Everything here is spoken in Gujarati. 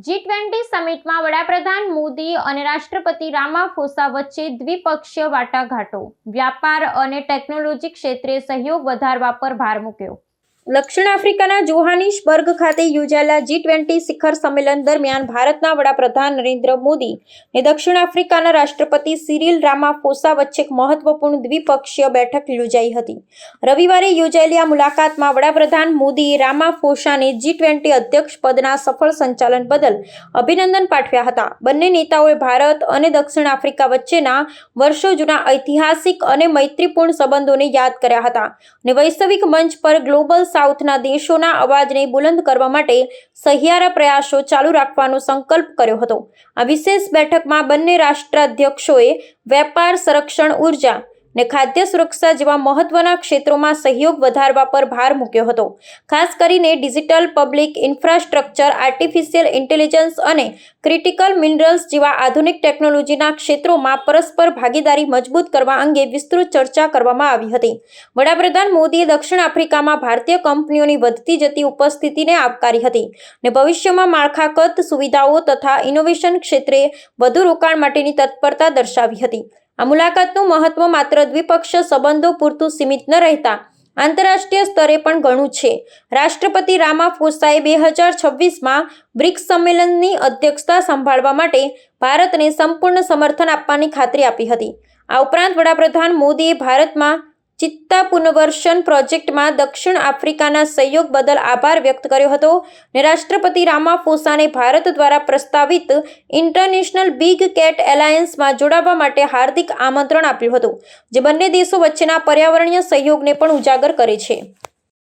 G20 સમિટમાં વડાપ્રધાન મોદી અને રાષ્ટ્રપતિ રામાફોસા વચ્ચે દ્વિપક્ષીય વાટાઘાટો, વ્યાપાર અને ટેકનોલોજી ક્ષેત્રે સહયોગ વધારવા પર ભાર મૂક્યો। દક્ષિણ આફ્રિકાના જોહાનિસબર્ગ ખાતે યોજાયેલા G20 શિખર સંમેલન દરમિયાન ભારતના વડાપ્રધાન નરેન્દ્ર મોદી અને દક્ષિણ આફ્રિકાના રાષ્ટ્રપતિ સિરિલ રામાફોસા વચ્ચે એક મહત્વપૂર્ણ દ્વિપક્ષીય બેઠક યોજાઈ હતી। રવિવારે યોજાયેલી આ મુલાકાતમાં વડાપ્રધાન મોદીએ રામાફોસાને G20 અધ્યક્ષ પદના સફળ સંચાલન બદલ અભિનંદન પાઠવ્યા હતા। બંને નેતાઓએ ભારત અને દક્ષિણ આફ્રિકા વચ્ચેના વર્ષો જૂના ઐતિહાસિક અને મૈત્રીપૂર્ણ સંબંધોને યાદ કર્યા હતા અને વૈશ્વિક મંચ પર ગ્લોબલ સાઉથના દેશોના અવાજને બુલંદ કરવા માટે સહિયારા પ્રયાસો ચાલુ રાખવાનો સંકલ્પ કર્યો હતો। આ વિશેષ બેઠકમાં બંને રાષ્ટ્રાધ્યક્ષોએ વેપાર, સંરક્ષણ, ઉર્જા અને ખાદ્ય સુરક્ષા જેવા મહત્વના ક્ષેત્રોમાં સહયોગ વધારવા પર ભાર મૂક્યો હતો। ખાસ કરીને digital public infrastructure, artificial intelligence અને ક્રિટિકલ મિનરલ્સ જેવા આધુનિક ટેકનોલોજીના ક્ષેત્રોમાં પરસ્પર ભાગીદારી મજબૂત કરવા અંગે વિસ્તૃત ચર્ચા કરવામાં આવી હતી। વડાપ્રધાન મોદીએ દક્ષિણ આફ્રિકામાં ભારતીય કંપનીઓની વધતી જતી ઉપસ્થિતિને આવકારી હતી અને ભવિષ્યમાં માળખાગત સુવિધાઓ તથા ઇનોવેશન ક્ષેત્રે વધુ રોકાણ માટેની તત્પરતા દર્શાવી હતી। આ મુલાકાતનું મહત્વ માત્ર દ્વિપક્ષીય સંબંધો પૂરતું સીમિત ન રહેતા આંતરરાષ્ટ્રીય સ્તરે પણ ઘણું છે। રાષ્ટ્રપતિ રામાફોસાએ 2026માં બ્રિક્સ સંમેલનની અધ્યક્ષતા સંભાળવા માટે ભારતને સંપૂર્ણ સમર્થન આપવાની ખાતરી આપી હતી। આ ઉપરાંત વડાપ્રધાન મોદીએ ભારતમાં ચિત્તા પુનર્વસન પ્રોજેક્ટમાં દક્ષિણ આફ્રિકાના સહયોગ બદલ આભાર વ્યક્ત કર્યો હતો અને રાષ્ટ્રપતિ રામાફોસાને ભારત દ્વારા પ્રસ્તાવિત ઇન્ટરનેશનલ બિગ કેટ એલાયન્સમાં જોડાવા માટે હાર્દિક આમંત્રણ આપ્યું હતું, જે બંને દેશો વચ્ચેના પર્યાવરણીય સહયોગને પણ ઉજાગર કરે છે।